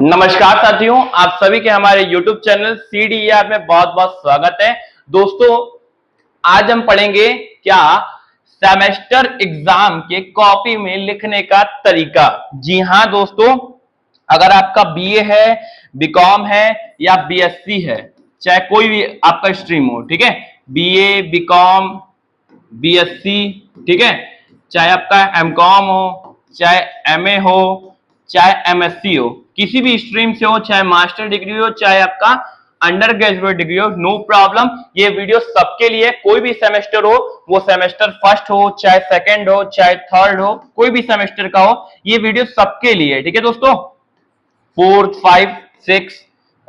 नमस्कार साथियों, आप सभी के हमारे YouTube चैनल CDER में बहुत बहुत स्वागत है। दोस्तों, आज हम पढ़ेंगे क्या सेमेस्टर एग्जाम के कॉपी में लिखने का तरीका। जी हाँ दोस्तों, अगर आपका BA है, BCom है या BSc है, चाहे कोई भी आपका स्ट्रीम हो, ठीक है, BA, BCom, BSc, ठीक है, चाहे आपका MCom हो, चाहे MA हो, चाहे MSc हो, किसी भी स्ट्रीम से हो, चाहे मास्टर डिग्री हो, चाहे आपका अंडर ग्रेजुएट डिग्री हो, नो प्रॉब्लम। ये वीडियो सबके लिए, कोई भी सेमेस्टर हो, वो सेमेस्टर फर्स्ट हो, चाहे सेकंड हो, चाहे थर्ड हो, कोई भी सेमेस्टर का हो, ये वीडियो सबके लिए, ठीक है दोस्तों, फोर्थ, 5, 6,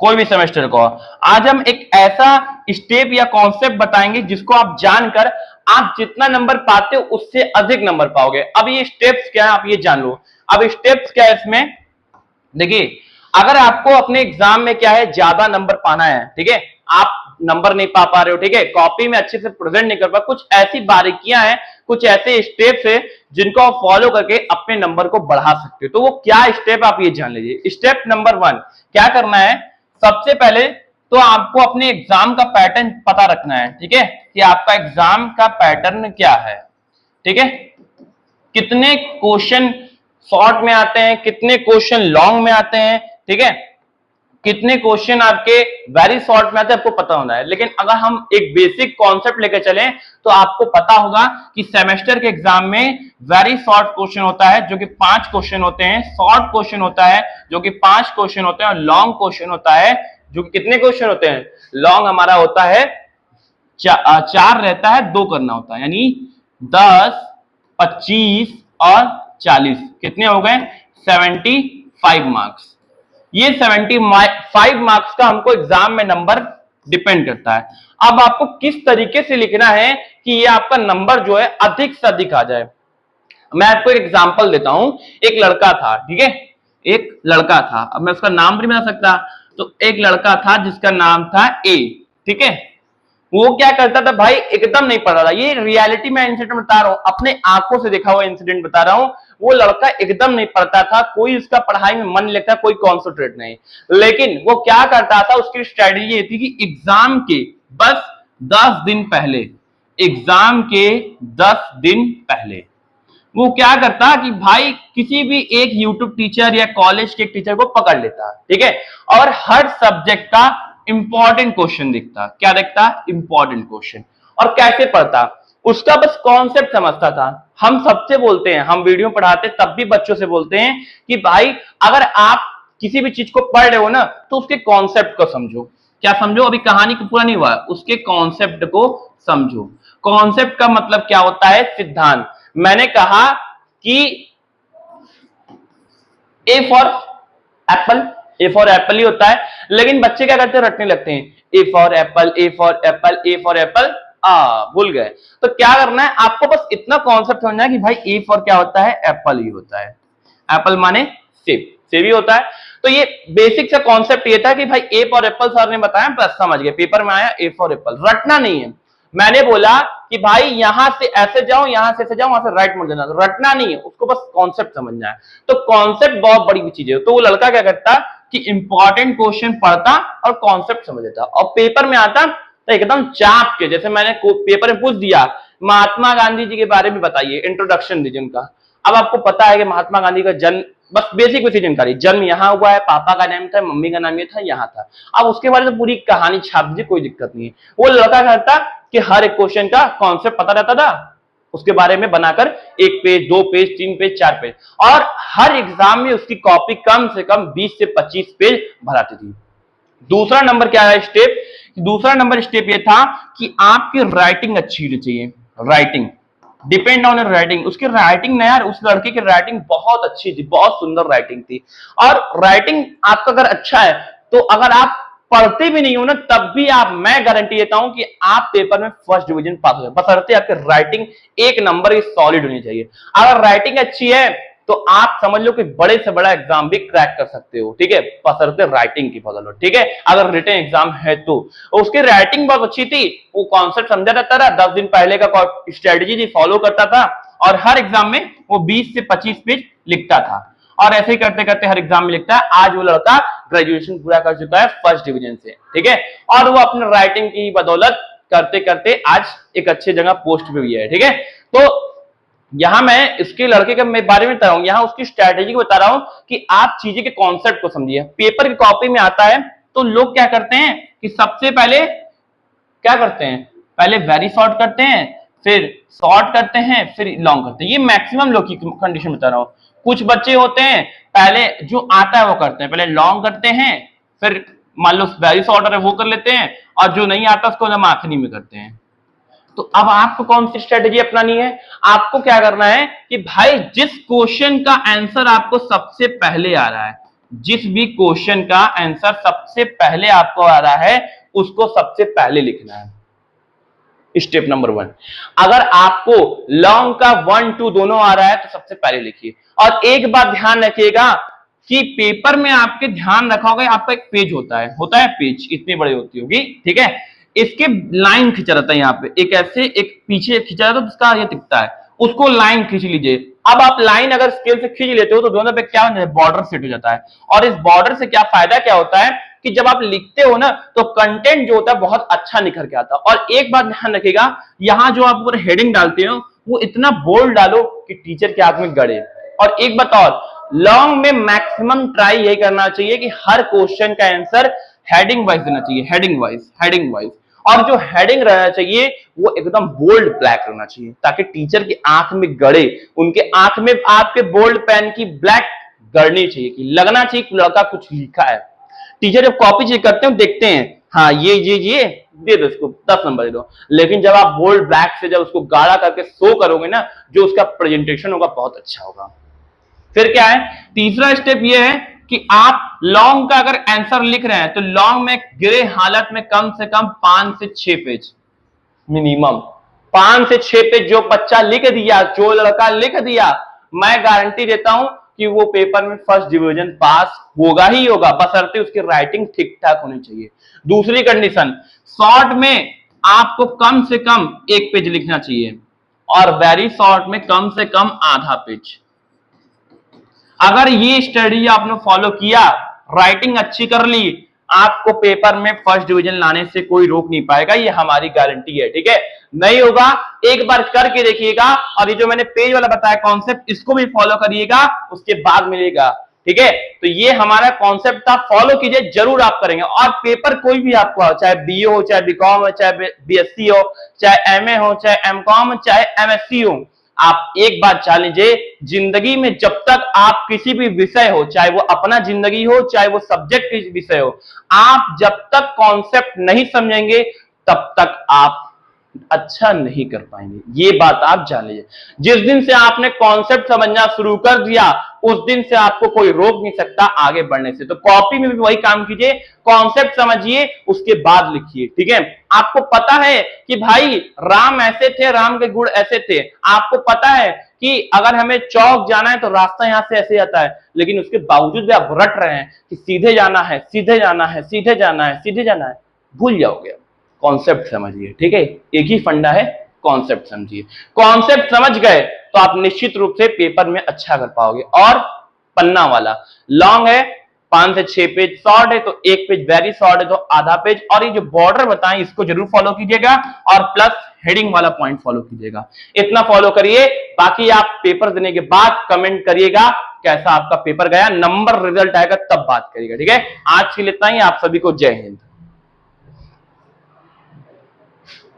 कोई भी सेमेस्टर को। आज हम एक ऐसा स्टेप या कॉन्सेप्ट बताएंगे जिसको आप जानकर आप जितना नंबर पाते हो उससे अधिक नंबर पाओगे। अब ये स्टेप्स क्या है आप ये जान लो। अब स्टेप्स क्या है इसमें, देखिए, अगर आपको अपने एग्जाम में क्या है ज्यादा नंबर पाना है, ठीक है, आप नंबर नहीं पा रहे हो, ठीक है, कॉपी में अच्छे से प्रेजेंट नहीं कर पा, कुछ ऐसी बारीकियां हैं, कुछ ऐसे स्टेप्स है जिनको आप फॉलो करके अपने नंबर को बढ़ा सकते हो। तो वो क्या स्टेप आप ये जान लीजिए। स्टेप नंबर 1 क्या करना है, सबसे पहले तो आपको अपने एग्जाम का पैटर्न पता रखना है, ठीक है, कि आपका एग्जाम का पैटर्न क्या है, ठीक है, कितने क्वेश्चन शॉर्ट में आते हैं, कितने क्वेश्चन लॉन्ग में आते हैं, ठीक है, कितने क्वेश्चन आपके वेरी शॉर्ट में आते हैं, आपको पता होना है। लेकिन अगर हम एक बेसिक कॉन्सेप्ट लेकर चलें तो आपको पता होगा कि सेमेस्टर के एग्जाम में वेरी शॉर्ट क्वेश्चन होता है जो कि 5 क्वेश्चन होते हैं, शॉर्ट क्वेश्चन होता है जो कि 5 क्वेश्चन होते हैं, और लॉन्ग क्वेश्चन होता है जो कि कितने क्वेश्चन होते हैं, लॉन्ग हमारा होता है 4 रहता है, 2 करना होता है, यानी 10, 25 और 40, कितने हो गए 75 मार्क्स। ये 75 मार्क्स का हमको एग्जाम में नंबर डिपेंड करता है। अब आपको किस तरीके से लिखना है कि ये आपका नंबर जो है अधिक से अधिक आ जाए। मैं आपको एक एग्जांपल देता हूं। एक लड़का था, ठीक है, एक लड़का था, अब मैं उसका नाम नहीं बता सकता, तो एक लड़का था जिसका नाम था A, ठीक है, वो क्या करता था भाई, एकदम नहीं पढ़ रहा था। ये रियलिटी में इंसिडेंट बता रहा हूं, अपने आंखों से देखा हुआ इंसिडेंट बता रहा हूं। वो लड़का एकदम नहीं पढ़ता था, कोई उसका पढ़ाई में मन लगता, कोई कॉन्सेंट्रेट नहीं। लेकिन वो क्या करता था, उसकी स्ट्रेटेजी ये थी कि एग्जाम के बस 10 दिन पहले, एग्जाम के 10 दिन पहले वो क्या करता कि भाई किसी भी एक यूट्यूब टीचर या कॉलेज के टीचर को पकड़ लेता, ठीक है, और हर सब्जेक्ट का इंपॉर्टेंट क्वेश्चन दिखता। क्या दिखता, इंपॉर्टेंट क्वेश्चन। और कैसे पढ़ता, उसका बस कॉन्सेप्ट समझता था। हम सबसे बोलते हैं, हम वीडियो पढ़ाते तब भी बच्चों से बोलते हैं कि भाई अगर आप किसी भी चीज को पढ़ रहे हो ना तो उसके कॉन्सेप्ट को समझो। क्या समझो, अभी कहानी को पूरा नहीं हुआ, उसके कॉन्सेप्ट को समझो। कॉन्सेप्ट का मतलब क्या होता है, सिद्धांत। मैंने कहा कि A for apple, A for apple ही होता है, लेकिन बच्चे क्या करते हैं, रटने लगते हैं, ए for apple, A for apple, A for Apple, भूल गए। तो क्या करना है, आपको बस इतना कॉन्सेप्ट समझना है कि भाई ए फॉर क्या होता है, एप्पल ही होता है। एप्पल माने सेब, सेब ही होता है। तो ये बेसिक सा कॉन्सेप्ट ये था कि भाई ए फॉर एप्पल सर ने बताया, बस समझ गए, पेपर में आया ए फॉर एप्पल, रटना नहीं है। मैंने बोला कि भाई यहां से ऐसे जाओ, यहां से ऐसे जाओ, वहां से राइट मुड़ जाना, तो रटना नहीं है, उसको बस कॉन्सेप्ट समझना है। तो कॉन्सेप्ट बहुत बड़ी चीज है। तो वो लड़का क्या करता कि इंपॉर्टेंट क्वेश्चन पढ़ता और कॉन्सेप्ट समझ लेता, और पेपर में आता तो एकदम चाप के, जैसे मैंने पेपर में पूछ दिया महात्मा गांधी जी के बारे में बताइए, इंट्रोडक्शन दीजिए उनका। अब आपको पता है कि महात्मा गांधी का जन्म, बस बेसिक बेसिक जानकारी, जन्म यहाँ हुआ है, पापा का नाम था, मम्मी का नाम ये था, यहाँ था। अब उसके बारे में पूरी कहानी छाप दीजिए, कोई दिक्कत नहीं है। वो लड़का करता कि हर एक क्वेश्चन का कॉन्सेप्ट पता रहता था, उसके बारे में बनाकर 1 पेज, 2 पेज, 3 पेज, 4 पेज, और हर एग्जाम में उसकी कॉपी कम से कम 20 से 25 पेज भराती थी। दूसरा नंबर क्या है स्टेप, दूसरा नंबर स्टेप ये था कि आपकी राइटिंग अच्छी होनी चाहिए। Writing depend on writing. उसकी राइटिंग ना यार, उस लड़के की राइटिंग बहुत अच्छी थी, बहुत सुंदर राइटिंग थी। और राइटिंग आपका अगर अच्छा है तो अगर आप पढ़ते भी नहीं हो ना तब भी आप, मैं गारंटी देता हूं कि आप पेपर में फर्स्ट डिवीजन पास हो, बशर्ते आपकी राइटिंग एक नंबर की सॉलिड होनी चाहिए। अगर राइटिंग अच्छी है तो आप समझ लो कि बड़े से बड़ा एग्जाम भी क्रैक कर सकते हो, ठीक है, बशर्ते राइटिंग की बदौलत, ठीक है, अगर रिटन एग्जाम है तो। उसकी राइटिंग बहुत अच्छी थी, वो कॉन्सेप्ट समझा रहता था, 10 दिन पहले का स्ट्रेटेजी थी, फॉलो करता था, और हर एग्जाम में वो 20 से 25 पेज लिखता था। और ऐसे ही करते करते हर एग्जाम में लिखता है। आज वो लड़का ग्रेजुएशन पूरा कर चुका है फर्स्ट डिवीजन से, ठीक है, और वो अपने राइटिंग की बदौलत करते करते आज एक अच्छी जगह पोस्ट पे भी है, ठीक है। तो यहां मैं इसके लड़के के बारे में बता रहा हूं, यहां उसकी स्ट्रैटेजी को बता रहा हूं कि आप चीजें के कॉन्सेप्ट को समझिए। पेपर की कॉपी में आता है तो लोग क्या करते हैं कि सबसे पहले क्या करते हैं, पहले वेरी शॉर्ट करते हैं, फिर शॉर्ट करते हैं, फिर लॉन्ग करते हैं। ये मैक्सिमम लोग की कंडीशन बता रहा हूं। कुछ बच्चे होते हैं पहले जो आता है वो करते हैं, पहले लॉन्ग करते हैं, फिर मान लो वेरी शॉर्ट है वो कर लेते हैं, और जो नहीं आता उसको हम आखिरी में करते हैं। तो अब आपको कौन सी स्ट्रेटेजी अपनानी है, आपको क्या करना है कि भाई जिस क्वेश्चन का आंसर आपको सबसे पहले आ रहा है, जिस भी क्वेश्चन का आंसर सबसे पहले आपको आ रहा है उसको सबसे पहले लिखना है। Step number 1। अगर आपको लॉन्ग का 1 2 दोनों आ रहा है तो सबसे पहले लिखिए। और एक बात ध्यान रखिएगा कि पेपर में आपके ध्यान रखा होगा, आपका एक पेज होता है पेज, इतनी बड़ी होती होगी, ठीक है, इसके लाइन खींचा रहता है यहाँ पे, एक ऐसे एक पीछे खींचा रहता है तो उसका ये दिखता है, उसको लाइन खींच लीजिए। अब आप लाइन अगर स्केल से खींच लेते हो तो दोनों पे क्या हो जाता है, बॉर्डर सेट हो जाता है। और इस बॉर्डर से क्या फायदा क्या होता है कि जब आप लिखते हो ना तो कंटेंट जो होता है बहुत अच्छा निखर के आता है। और एक बात ध्यान रखिएगा, यहाँ जो आप ऊपर हेडिंग डालते हो वो इतना बोल्ड डालो कि टीचर के आंख में गड़े। और एक बात और, लॉन्ग में मैक्सिमम ट्राई यही करना चाहिए कि हर क्वेश्चन का आंसर हेडिंग वाइज देना चाहिए, हेडिंग वाइज। और जो हेडिंग रहना चाहिए वो एकदम बोल्ड ब्लैक रहना चाहिए ताकि टीचर की आंख में गड़े, उनके आंख में आपके बोल्ड पेन की ब्लैक गड़नी चाहिए, कि लगना चाहिए कि लड़का कुछ लिखा है। टीचर जब कॉपी चेक करते हैं देखते हैं, हाँ ये दे दो इसको 10 नंबर दे दो। लेकिन जब आप बोल्ड ब्लैक से जब उसको गाढ़ा करके शो करोगे ना, जो उसका प्रेजेंटेशन होगा बहुत अच्छा होगा। फिर क्या है, तीसरा स्टेप ये है कि आप लॉन्ग का अगर आंसर लिख रहे हैं तो लॉन्ग में गिरे हालत में कम से कम 5 से 6 पेज मिनिमम, 5 से 6 पेज जो बच्चा लिख दिया, जो लड़का लिख दिया, मैं गारंटी देता हूं कि वो पेपर में फर्स्ट डिवीजन पास होगा ही होगा, बशर्ते उसकी राइटिंग ठीक ठाक होनी चाहिए। दूसरी कंडीशन, शॉर्ट में आपको कम से कम 1 पेज लिखना चाहिए और वेरी शॉर्ट में कम से कम आधा पेज। अगर ये स्टडी आपने फॉलो किया, राइटिंग अच्छी कर ली, आपको पेपर में फर्स्ट डिवीजन लाने से कोई रोक नहीं पाएगा, ये हमारी गारंटी है, ठीक है। नहीं होगा एक बार करके देखिएगा, और ये जो मैंने पेज वाला बताया कॉन्सेप्ट, इसको भी फॉलो करिएगा, उसके बाद मिलेगा, ठीक है। तो ये हमारा कॉन्सेप्ट था, फॉलो कीजिए, जरूर आप करेंगे। और पेपर कोई भी आपको हो, चाहे बीए हो, चाहे बीकॉम हो, चाहे बीएससी हो, चाहे एमए हो, चाहे एमकॉम हो, चाहे एमएससी हो, आप एक बात जान लीजिए, जिंदगी में जब तक आप किसी भी विषय हो, चाहे वो अपना जिंदगी हो, चाहे वो सब्जेक्ट की विषय हो, आप जब तक कॉन्सेप्ट नहीं समझेंगे तब तक आप अच्छा नहीं कर पाएंगे। ये बात आप जान लीजिए। जिस दिन से आपने कॉन्सेप्ट समझना शुरू कर दिया, उस दिन से आपको कोई रोक नहीं सकता आगे बढ़ने से। तो कॉपी में भी वही काम कीजिए, कॉन्सेप्ट समझिए, उसके बाद लिखिए, ठीक है। आपको पता है कि भाई राम ऐसे थे, राम के गुण ऐसे थे, आपको पता है कि अगर हमें चौक जाना है तो रास्ता यहां से ऐसे आता है, लेकिन उसके बावजूद भी आप रट रहे हैं कि सीधे जाना है, सीधे जाना है, सीधे जाना है, सीधे जाना है, भूल जाओगे। कॉन्सेप्ट समझिए, ठीक है, एक ही फंडा है, कॉन्सेप्ट समझिए। कॉन्सेप्ट समझ गए तो आप निश्चित रूप से पेपर में अच्छा कर पाओगे। और पन्ना वाला लॉन्ग है 5 से 6 पेज, शॉर्ट है तो 1 पेज, वेरी शॉर्ट है तो आधा पेज। और ये जो बॉर्डर बताएं इसको जरूर फॉलो कीजिएगा, और प्लस हेडिंग वाला पॉइंट फॉलो कीजिएगा। इतना फॉलो करिए, बाकी आप पेपर देने के बाद कमेंट करिएगा कैसा आपका पेपर गया, नंबर रिजल्ट आएगा तब बात करिएगा, ठीक है। आज के लिए इतना ही, आप सभी को जय हिंद।